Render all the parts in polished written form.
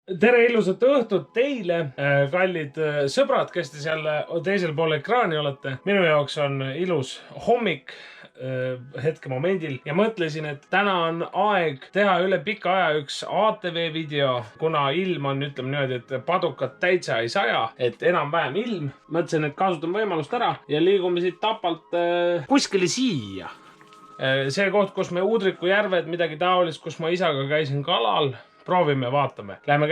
Tere ilusat õhtut teile, kallid sõbrad, kes te seal teisel pool ekraani olete. Minu jaoks on ilus hommik hetkemomendil ja mõtlesin, et täna on aeg teha üle pika aja üks ATV video, kuna ilm on, ütleme niimoodi, et padukat täitsa ei saja, et enam-vähem ilm. Mõtlesin, et kasutan võimalust ära ja liigume siit Tapalt kuskile siia. See koht, kus me Udriku järved, midagi taolist, kus ma isaga käisin kalal. Proovime, vaatame. Lähme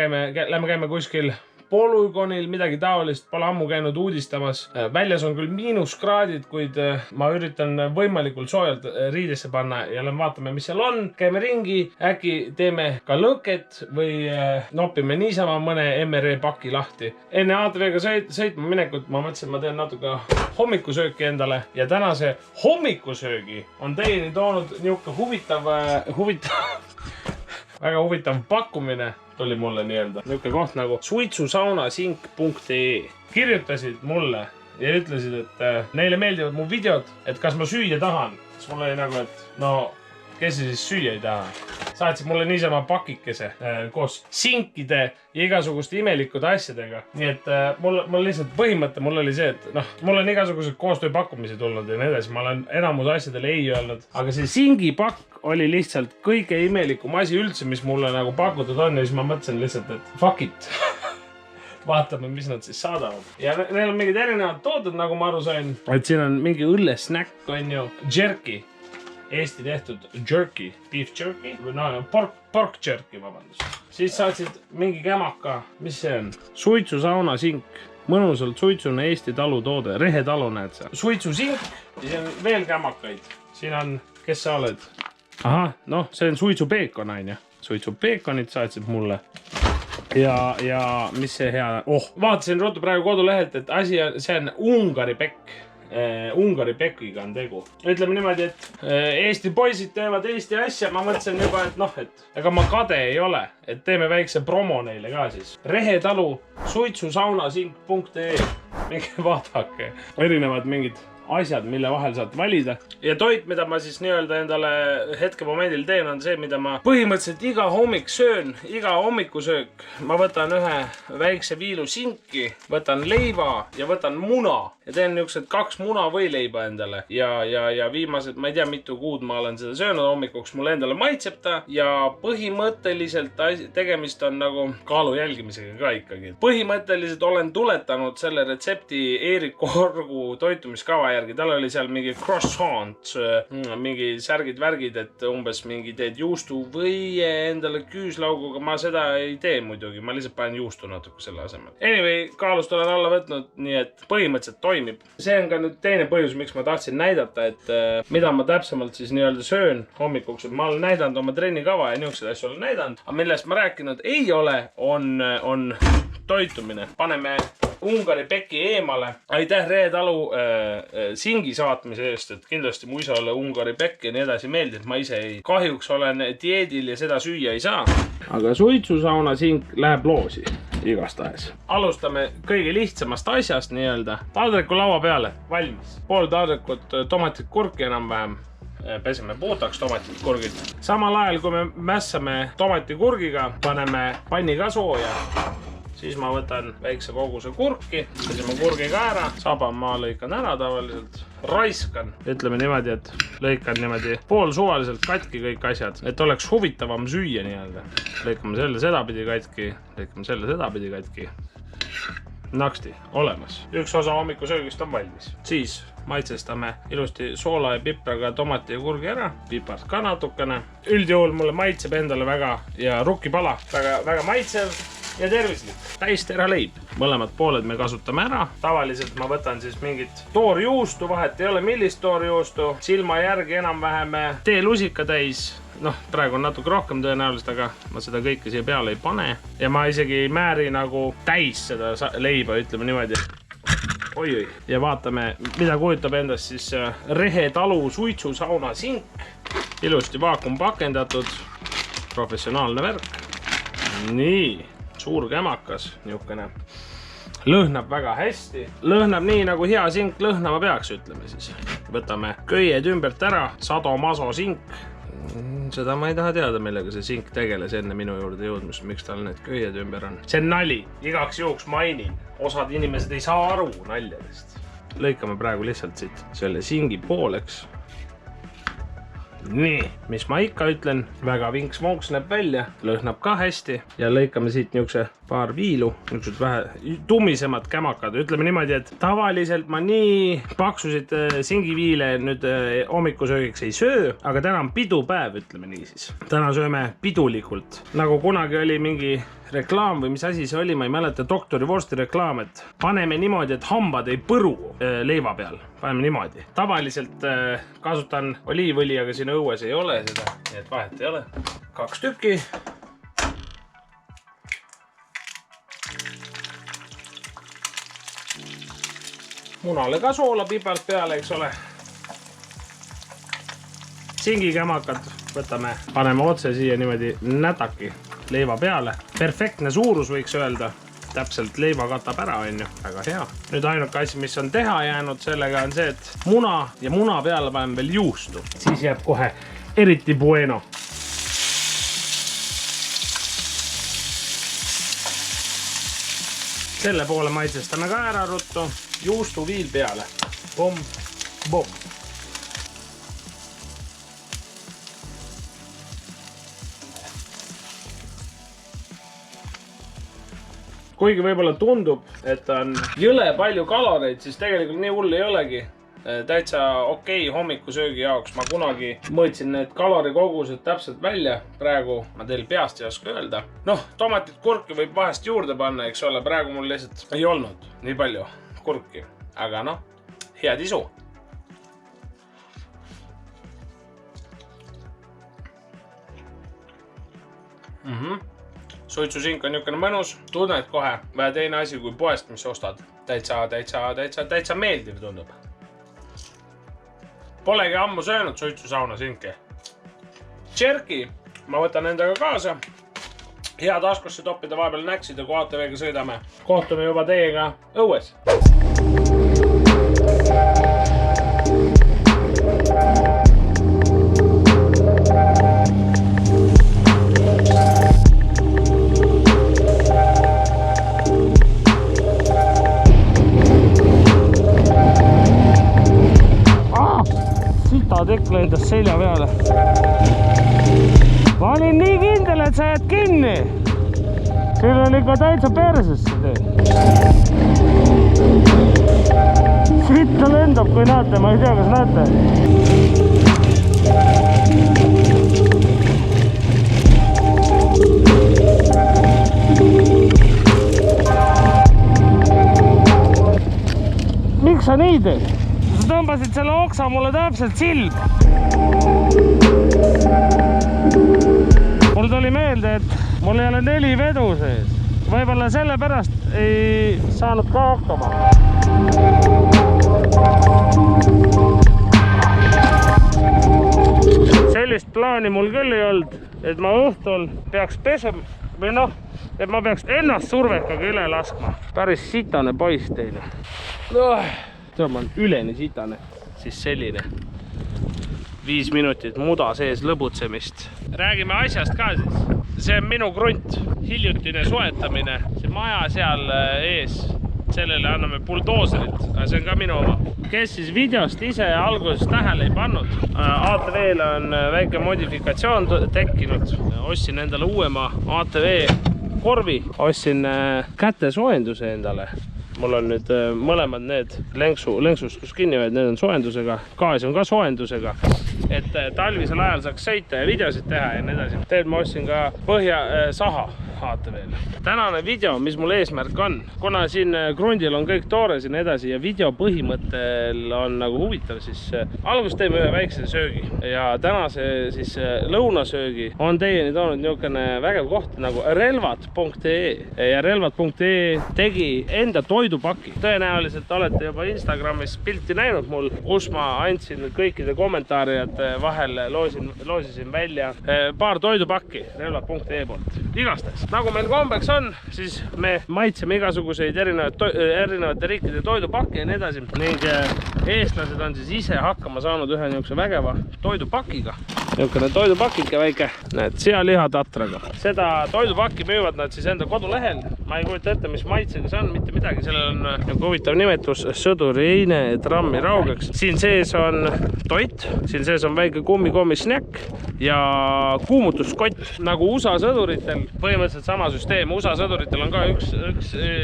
käime kuskil polügonil, midagi taolist. Pole ammu käinud uudistamas. Väljas on küll miinuskraadid, kuid ma üritan võimalikult soojalt riidesse panna ja vaatame, mis seal on. Käime ringi, äkki teeme ka lõket või nopime niisama mõne MRE paki lahti. Enne ATV-ga sõitma minekut ma mõtlesin, ma teen natuke hommikusööki endale ja tänase hommikusöögi on teieni toonud niisugune väga huvitav pakkumine tuli mulle nii-öelda. Niisugune koht nagu suitsusaunasink.ee. Kirjutasid mulle ja ütlesid, et neile meeldivad mu videod, et kas ma süüa tahan. Siis mul oli nagu, et no kes siis süüa ei taha. Saatsid mulle niisama pakikese koos sinkide ja igasuguste imelikude asjadega. Nii et mul lihtsalt põhimõte mul oli see, et mul on igasugused koostööpakkumisi tulnud ja nii edasi. Ma olen enamus asjadele ei öelnud. Aga see singipakk oli lihtsalt kõige imelikum asi üldse, mis mulle nagu pakutud on. Ja siis ma mõtlesin lihtsalt, et fuck it. Vaatame, mis nad siis saadavad. Ja neil on mingid erinevad tooted, nagu ma aru sain. Et siin on mingi õllesnäkk, on ju, jerky. Eesti tehtud jerky, beef jerky, või pork jerky, vabandust. Siis saatsid mingi kämaka, mis see on? Suitsusaunasink, mõnusalt suitsune Eesti talutoode, rehetalu näed seal. Suitsusink ja siin on veel kämakaid. Siin on, kes sa oled? Aha, see on suitsupeekon, on ju. Suitsupeekonid saatsid mulle. Ja mis see hea... vaatasin ruttu praegu kodulehelt, et see on Ungari pekk. Ungari pekiga on tegu. Ütleme niimoodi, et Eesti poisid teevad Eesti asja. Ma mõtlesin juba, et ega ma kade ei ole, et teeme väikse promo neile ka siis. Rehetalu suitsusaunasink.ee. Minge vaadake. Erinevad mingid asjad, mille vahel saad valida. Ja toit, mida ma siis nii-öelda endale hetkemomendil teen, on see, mida ma põhimõtteliselt iga hommik söön, iga hommikusöök. Ma võtan ühe väikse viilu sinki, võtan leiva ja võtan muna. Ja teen niisugused 2 muna või leiba endale. Ja viimased, ma ei tea, mitu kuud ma olen seda söönud hommikuks, mulle endale maitseb ta. Ja põhimõtteliselt tegemist on nagu kaalu jälgimisega ka ikkagi. Põhimõtteliselt olen tuletanud selle retsepti Eerik Korgu toitumiskava järgi. Tal oli seal mingi croissant, mingi särgid-värgid, et umbes mingi teed juustu või endale küüslauguga. Ma seda ei tee muidugi, ma lihtsalt panen juustu natuke selle asemel. Anyway, kaalust olen alla võtnud, nii et põhimõtteliselt toimib. See on ka nüüd teine põhjus, miks ma tahtsin näidata, et mida ma täpsemalt siis nii-öelda söön hommikuks. Ma olen näidanud oma trennikava ja niisugused asju olen näidanud. Aga millest ma rääkinud ei ole, on toitumine. Paneme Ungari peki eemale. Aitäh Rehetalu singi saatmise eest, et kindlasti mu isale Ungari pekk ja nii edasi meeldib. Ma ise kahjuks olen dieedil ja seda süüa ei saa. Aga suitsusaunasink läheb loosi igastahes. Alustame kõige lihtsamast asjast nii-öelda. Taldriku laua peale, valmis. Pool taldrikut tomatit kurki enam-vähem. Peseme puhtaks tomatit kurgid. Samal ajal, kui me mässame tomati kurgiga, paneme panni ka sooja. Siis ma võtan väikse koguse kurki, peseme kurgiga ära, saba ma lõikan ära tavaliselt, raiskan, ütleme niimoodi, et lõikan niimoodi pool suvaliselt katki kõik asjad, et oleks huvitavam süüa nii-öelda. Lõikame selle sedapidi katki, lõikame selle sedapidi katki. Naksti, olemas. Üks osa hommikusöögist on valmis. Siis maitsestame ilusti soola ja pipraga tomati ja kurgi ära, pipart ka natukene. Üldjuhul mulle maitseb endale väga ja rukkipala, väga maitsev ja tervislik. Täistera leib. Mõlemad pooled me kasutame ära. Tavaliselt ma võtan siis mingit toorjuustu, vahet ei ole millist toorjuustu. Silma järgi enam-vähem teelusika täis. Praegu on natuke rohkem tõenäoliselt, aga ma seda kõike siia peale ei pane. Ja ma isegi ei määri nagu täis seda leiba, ütleme niimoodi. Oi. Ja vaatame, mida kujutab endast siis Rehetalu suitsusaunasink. Ilusti vaakum pakendatud. Professionaalne värk. Nii. Suur kämakas, niisugune. Lõhnab väga hästi. Lõhnab nii, nagu hea sink lõhnama peaks, ütleme siis. Võtame köied ümbert ära, Sadomaso sink. Seda ma ei taha teada, millega see sink tegeles enne minu juurde jõudmist, miks tal need köied ümber on. See on nali, igaks juhuks mainin. Osad inimesed ei saa aru naljadest. Lõikame praegu lihtsalt siit selle singi pooleks. Nii, mis ma ikka ütlen, väga vinks-vonks näeb välja, lõhnab ka hästi ja lõikame siit niukse paar viilu, niuksed vähe tummisemad kämakad. Ütleme niimoodi, et tavaliselt ma nii paksusid singiviile nüüd hommikusöögiks ei söö, aga täna on pidupäev, ütleme nii siis. Täna sööme pidulikult. Nagu kunagi oli mingi reklaam või mis asi see oli, ma ei mäleta, doktori vorsti reklaam, et paneme niimoodi, et hambad ei põru leiva peal. Paneme niimoodi. Tavaliselt kasutan oliivõli, aga siin õues ei ole seda, nii et vahet ei ole. 2 tükki. Munale ka soola pipart peale, eks ole. Singikämakad võtame, paneme otse siia niimoodi nätaki leiva peale. Perfektne suurus võiks öelda. Täpselt leiva katab ära, on ju. Väga hea. Nüüd ainuke asi, mis on teha jäänud sellega on see, et muna ja muna peale paneme veel juustu. Siis jääb kohe eriti bueno. Selle poole maitsestame ka ära ruttu. Juustu viil peale. Pomm, pomm. Kuigi võib-olla tundub, et on jõle palju kaloreid, siis tegelikult nii hull ei olegi. Täitsa okei hommikusöögi jaoks. Ma kunagi mõõtsin need kalorikogused täpselt välja. Praegu ma teil peast ei oska öelda. Noh, tomatit, kurki võib vahest juurde panna, eks ole. Praegu mul lihtsalt ei olnud nii palju kurki. Aga noh, head isu. Suitsusink on niukene mõnus, tunned kohe vähe teine asi kui poest, mis ostad. Täitsa meeldiv tundub. Polegi ammu söönud suitsusauna sinki. Tšerki ma võtan endaga kaasa. Hea taskusse toppida vahepeal näksid ja kui ATV-ga sõidame. Kohtume juba teiega õues. Tekk lendas selja peale. Ma olin nii kindel, et sa jääd kinni. Küll on ikka täitsa persesse tee. Siit ta lendab, kui näete, ma ei tea, kas näete. Miks sa nii teed? Sa tõmbasid selle oksa mulle täpselt silm. Mul tuli meelde, et mul ei ole 4 vedu sees. Võib-olla selle pärast ei saanud ka hakkama. Sellist plaani mul küll ei olnud, et ma õhtul peaks pesema või noh, et ma peaks ennast survekaga üle laskma. Päris sitane poiss teile. Ma on üleni sitane, siis selline 5 minutit muda sees lõbutsemist. Räägime asjast ka siis. See on minu krunt, hiljutine soetamine. See maja seal ees, sellele anname buldooserit, aga see on ka minu oma. Kes siis videost ise alguses tähele ei pannud, ATV-l on väike modifikatsioon tekkinud. Ostsin endale uuema ATV korvi, ostsin kätesoojenduse endale. Mul on nüüd mõlemad need lenksust, kus kinni hoiad, need on soojendusega, gaas on ka soojendusega, et talvisel ajal saaks sõita ja videosid teha ja nii edasi. Teil ma ostsin ka põhjasaha ATV-l. Tänane video, mis mul eesmärk on, kuna siin krundil on kõik toores ja nii edasi ja video põhimõttel on nagu huvitav, siis alguses teeme ühe väikse söögi ja tänase siis lõunasöögi on teieni toonud niisugune vägev koht nagu relvad.ee ja relvad.ee tegi enda toidupaki. Tõenäoliselt olete juba Instagramis pilti näinud mul, kus ma andsin kõikide kommentaarijate vahel loosisin välja paar toidupakki relvad.ee poolt. Igastes. Nagu meil kombeks on, siis me maitseme igasuguseid erinevate riikide toidupakke ja nii edasi. Ning eestlased on siis ise hakkama saanud ühe niisuguse vägeva toidupakiga. niisugune toidupakike väike, näed, sealihatatraga. Seda toidupakki müüvad nad siis enda kodulehel. Ma ei kujuta ette, mis maitsega see on, mitte midagi. Sellel on nagu huvitav nimetus, sõduriine trammi raugeks. Siin sees on toit, siin sees on väike kummikommi snäkk ja kuumutuskott. Nagu USA sõduritel, põhimõtteliselt sama süsteem. USA sõduritel on ka üks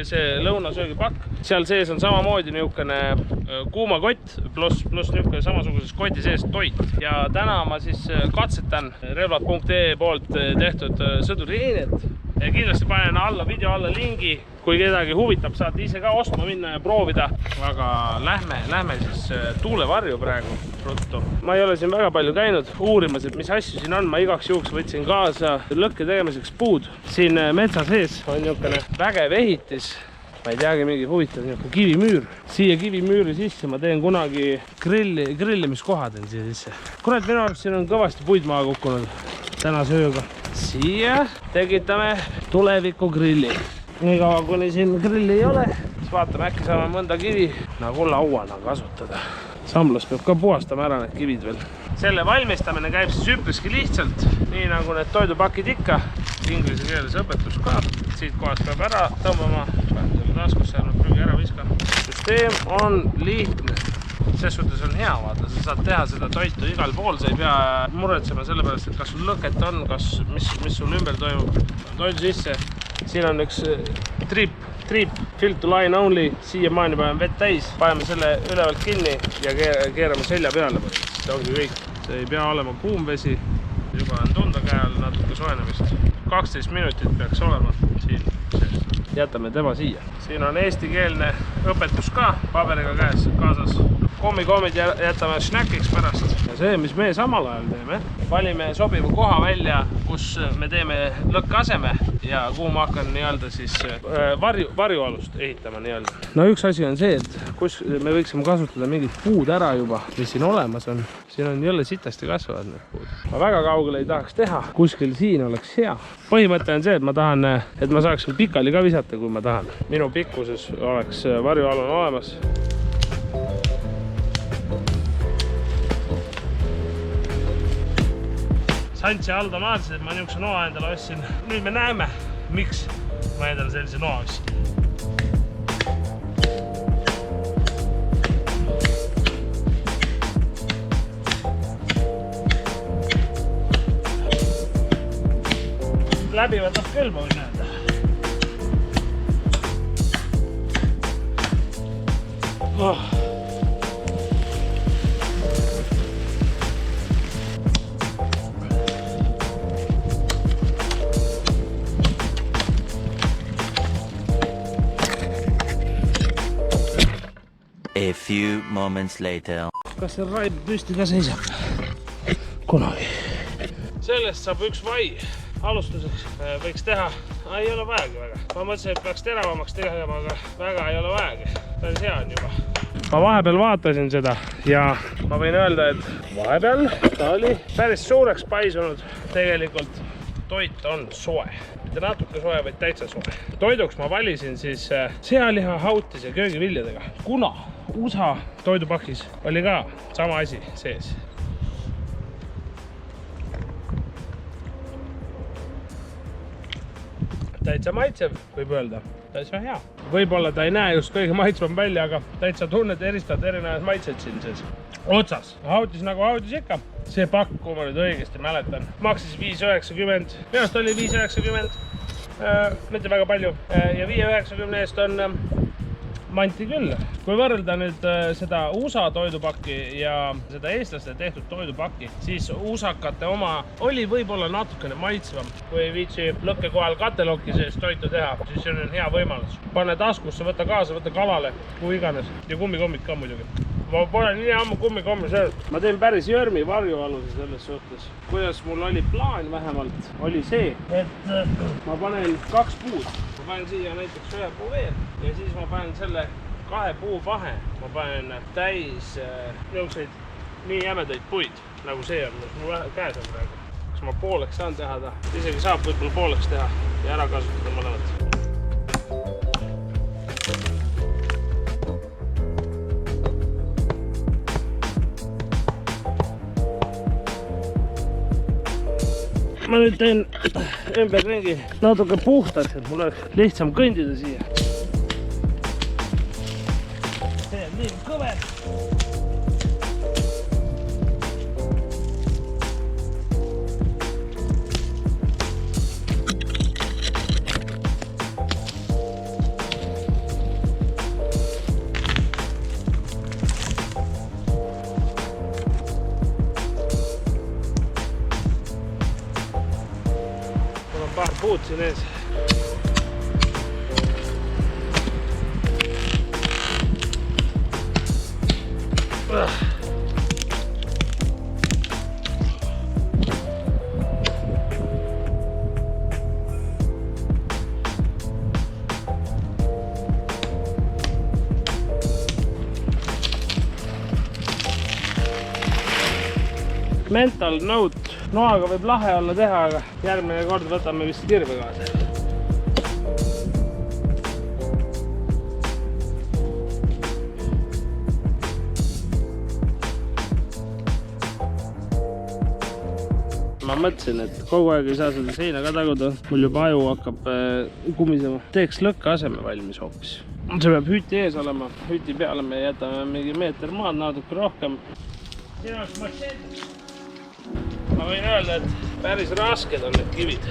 see lõunasöögipakk. Seal sees on samamoodi niisugune kuumakott pluss niisugune samasuguses koti sees toit. Ja täna ma siis katsetan relvad.ee poolt tehtud sõduriinet. Kindlasti panen video alla lingi, kui kedagi huvitab, saate ise ka ostma minna ja proovida. Aga lähme siis tuulevarju praegu ruttu. Ma ei ole siin väga palju käinud uurimas, et mis asju siin on. Ma igaks juhuks võtsin kaasa lõkke tegemiseks puud. Siin metsa sees on niisugune vägev ehitis. Ma ei teagi, mingi huvitav kivimüür. Siia kivimüüri sisse ma teen kunagi grillimiskoha teen siia sisse. Kurat, minu arust siin on kõvasti puid maha kukkunud tänase ööga. Siia tekitame tuleviku grilli. Nii kaua, kuni siin grilli ei ole, siis vaatame, äkki saame mõnda kivi nagu lauana kasutada. Samlas peab ka puhastama ära need kivid veel. Selle valmistamine käib siis üpriski lihtsalt, nii nagu need toidupakid ikka. Inglise keeles õpetus ka. Siit kohast peab ära tõmbama. Taskusse jäänud prügi ära viskan. Süsteem on lihtne. Ses suhtes on hea, vaata, sa saad teha seda toitu igal pool, sa ei pea muretsema selle pärast, et kas sul lõket on, mis sul ümber toimub. Toidu sisse, siin on üks triip, fill to line only, siia maani paneme vett täis, paneme selle ülevalt kinni ja keerame selja peale. See ongi kõik. See ei pea olema kuum vesi, juba on tunda käe all natuke soojenemist. 12 minutit peaks olema siin sees. Jätame tema siia. Siin on eestikeelne õpetus ka paberiga käes kaasas. Kommikommid jätame snäkiks pärast. Ja see, mis me samal ajal teeme, valime sobiva koha välja, kus me teeme lõkkeaseme ja kuhu ma hakkan nii-öelda siis varjualust ehitama nii-öelda. No üks asi on see, et kus me võiksime kasutada mingid puud ära juba, mis siin olemas on. Siin on jälle sitasti kasvavad need puud. Ma väga kaugele ei tahaks teha, kuskil siin oleks hea. Põhimõte on see, et ma tahan, et ma saaksin pikali ka visata, kui ma tahan. Minu pikkuses oleks varjualune olemas. Sants ja Aldo naarsid, et ma niisuguse noa endale ostsin. Nüüd me näeme, miks ma endale sellise noa ostsin. Läbi võtab küll, ma võin näeda. A few moments later. Kas see raib püsti ka seisab? Kunagi. Sellest saab üks vai. Alustuseks võiks teha, ei ole vajagi väga. Ma mõtlesin, et peaks teravamaks tegema, aga väga ei ole vajagi. Ta on hea juba. Ma vahepeal vaatasin seda ja ma võin öelda, et vahepeal ta oli päris suureks paisunud. Tegelikult toit on soe. Mitte natuke soe, vaid täitsa soe. Toiduks ma valisin siis sealiha, hautis ja köögiviljadega. Kuna USA toidupakis oli ka sama asi sees. Täitsa maitsev, võib öelda. Täitsa hea. Võib-olla ta ei näe just kõige maitsvam välja, aga täitsa tunned eristad erinevad maitsed siin sees. Otsas. Hautis nagu hautis ikka. See pakk, kui ma nüüd õigesti mäletan, maksis 5,90. Minust oli 5,90. Mitte väga palju. Ja 5,90 eest on manti küll. Kui võrrelda nüüd seda USA toidupakki ja seda eestlaste tehtud toidupakki, siis USA-kate oma oli võib-olla natukene maitsvam. Kui ei viitsi lõkke kohal katelokki sees toitu teha, siis see on hea võimalus. Pane taskusse, võtta kaasa, võtta kalale, kui iganes. Ja kummikommid ka muidugi. Ma pole nii ammu kummikommi söönud. Ma teen päris jörmi varjualuse selles suhtes. Kuidas mul oli plaan vähemalt, oli see, et ma panen 2 puud. Ma panen siia näiteks 1 puu veel ja siis ma panen selle 2 puu vahe. Ma panen täis niisuguseid nii jämedaid puid, nagu see on, mis mul käes on praegu. Kas ma pooleks saan teha ta? Isegi saab võib-olla pooleks teha ja ära kasutada mõlemat. ma nüüd teen ümberringi natuke puhtaks, et mul oleks lihtsam kõndida siia. See on nii kõver. Paar puud siin ees. Mental note. Noaga võib lahe olla teha, aga järgmine kord võtame vist kirve kaasa. Ma mõtlesin, et kogu aeg ei saa seda seina ka taguda. Mul juba aju hakkab kumisema. Teeks lõkke aseme valmis hoopis. See peab hüti ees olema. Hüti peale me jätame mingi meeter maad, natuke rohkem. Siin oleks mašett. Ma võin öelda, et päris rasked on need kivid.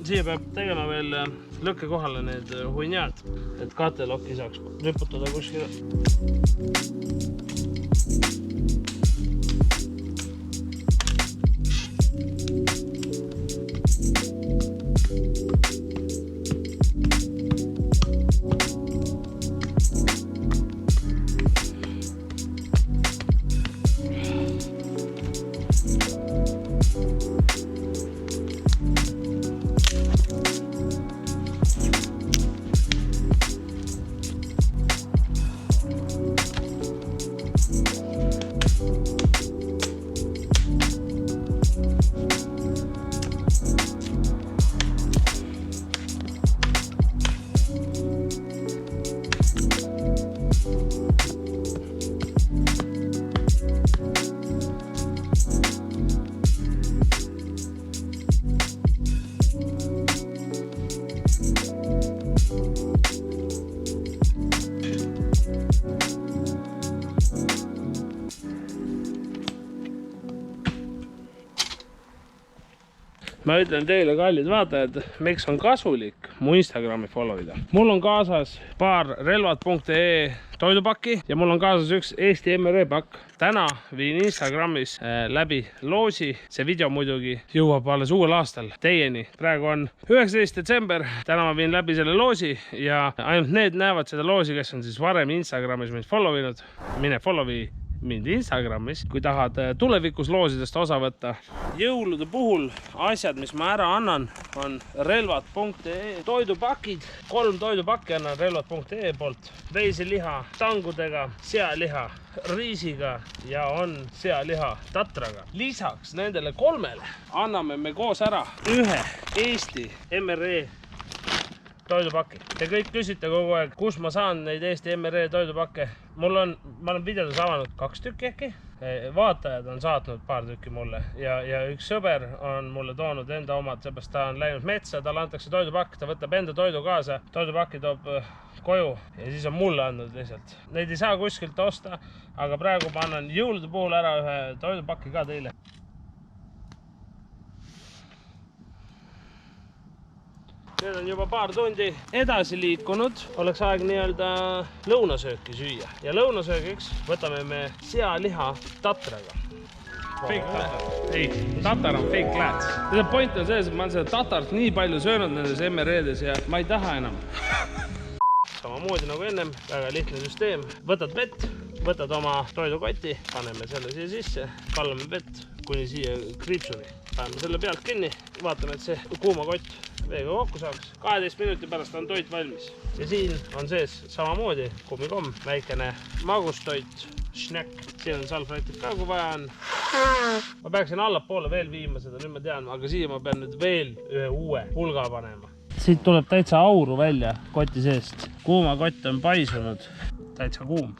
Siia peab tegema veel lõkke kohale need huinjad, et katelokki saaks riputada kuskile. Ma ütlen teile, kallid vaatajad, miks on kasulik mu Instagrami follow ida. Mul on kaasas paar relvad.ee toidupakki ja mul on kaasas üks Eesti MRE pakk. Täna viin Instagramis läbi loosi. See video muidugi jõuab alles uuel aastal teieni. Praegu on 19. detsember. Täna ma viin läbi selle loosi ja ainult need näevad seda loosi, kes on siis varem Instagramis mind follow inud. Mine follow'i mind Instagramis, kui tahad tulevikus loosidest osa võtta. Jõulude puhul asjad, mis ma ära annan, on relvad.ee toidupakid. 3 toidupakki annan relvad.ee poolt. Veiseliha tangudega, sealiha riisiga ja on sealiha tatraga. Lisaks nendele 3 anname me koos ära ühe Eesti MRE toidupakki. Te kõik küsite kogu aeg, kus ma saan neid Eesti MRE toidupakke. Ma olen videodes avanud 2 tükki äkki. Vaatajad on saatnud paar tükki mulle ja üks sõber on mulle toonud enda omad, seepärast ta on läinud metsa, talle antakse toidupakk, ta võtab enda toidu kaasa, toidupakki toob koju ja siis on mulle andnud lihtsalt. Neid ei saa kuskilt osta, aga praegu ma annan jõulude puhul ära ühe toidupakki ka teile. Need on juba paar tundi edasi liikunud, oleks aeg nii-öelda lõunasööki süüa. Ja lõunasöögiks võtame me sealiha tatraga. Fake tatar. Ei, tatar on fake lääts. Selle point on selles, et ma olen seda tatart nii palju söönud nendes MRE-des ja ma ei taha enam. Samamoodi nagu ennem, väga lihtne süsteem. Võtad vett, võtad oma toidukoti, paneme selle siia sisse, kallame vett kuni siia kriipsuni. Paneme selle pealt kinni, vaatame, et see kuuma kott veega kokku saaks. 12 minuti pärast on toit valmis. Ja siin on sees samamoodi kummikomm, väikene magustoit, snack. Siin on salvrätid ka, kui vaja on. Ma peaksin allapoole veel viima seda, nüüd ma tean, aga siia ma pean nüüd veel ühe uue pulga panema. Siit tuleb täitsa auru välja koti seest. Kuuma kott on paisunud, täitsa kuum.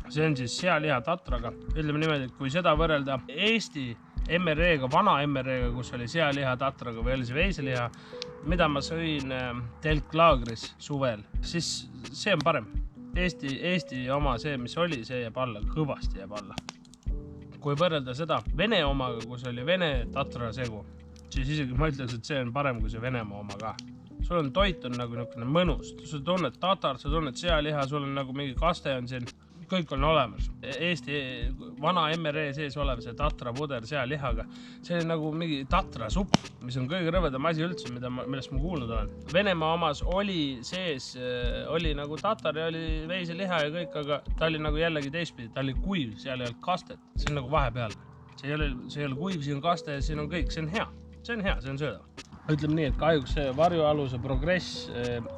See on siis sealiha tatraga. Ütleme niimoodi, et kui seda võrrelda Eesti MRE-ga, vana MRE-ga, kus oli sealiha tatraga või oli see veiseliha, mida ma sõin telklaagris suvel, siis see on parem. Eesti oma, see mis oli, see jääb alla, kõvasti jääb alla. Kui võrrelda seda Vene omaga, kus oli Vene tatra segu, siis isegi ma ütleks, et see on parem kui see Venemaa oma ka. Sul on toit on nagu mõnus, sa tunned tatar, sa tunned sealiha, sul on nagu mingi kaste on siin. Kõik on olemas. Eesti vana MRE sees olev see tatra puder sealihaga. See on nagu mingi tatra supp, mis on kõige rõvedam asi üldse, millest ma kuulnud olen. Venemaa omas oli sees, oli nagu tatar ja oli veiseliha ja kõik, aga ta oli nagu jällegi teistpidi. Ta oli kuiv, seal ei olnud kastet. See on nagu vahepeal. See ei ole kuiv, siin on kaste ja siin on kõik. See on hea, see on söödav. Ütleme nii, et kahjuks see varjualuse progress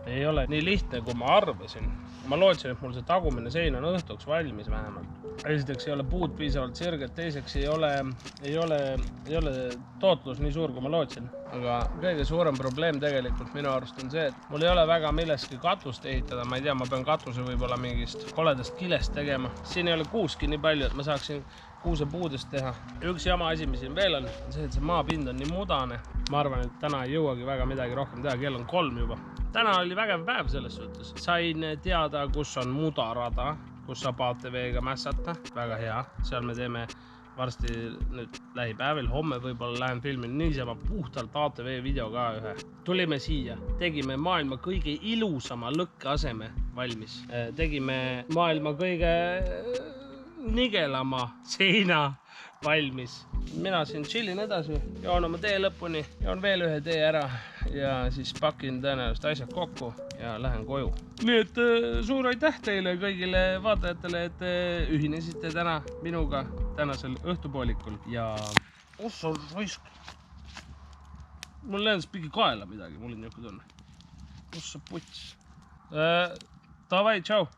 ei ole nii lihtne, kui ma arvasin. Ma lootsin, et mul see tagumine sein on õhtuks valmis vähemalt. Esiteks ei ole puud piisavalt sirged, teiseks ei ole tootlus nii suur, kui ma lootsin. Aga kõige suurem probleem tegelikult minu arust on see, et mul ei ole väga milleski katust ehitada. Ma ei tea, ma pean katuse võib-olla mingist koledast kilest tegema. Siin ei ole kuuski nii palju, et ma saaksin kuusepuudest teha. Üks jama asi, mis siin veel on see, et see maapind on nii mudane. Ma arvan, et täna ei jõuagi väga midagi rohkem teha, kell on 3 juba. Täna oli vägev päev selles suhtes. Sain teada, kus on mudarada, kus saab ATV-ga mässata. Väga hea. Seal me teeme varsti nüüd lähipäevil. Homme võib-olla lähen filmin niisama puhtalt ATV video ka ühe. Tulime siia. Tegime maailma kõige ilusama lõkkeaseme valmis. Tegime maailma kõige nigelama seina valmis. Mina siin chillin edasi, joon oma tee lõpuni, joon veel ühe tee ära ja siis pakin tõenäoliselt asjad kokku ja lähen koju. Nii et suur aitäh teile kõigile vaatajatele, et ühinesite täna minuga tänasel õhtupoolikul ja ossa raisk. Mul lendas pigi kaela midagi, mul on niisugune tunne. Ossa puts. Davai, tšau!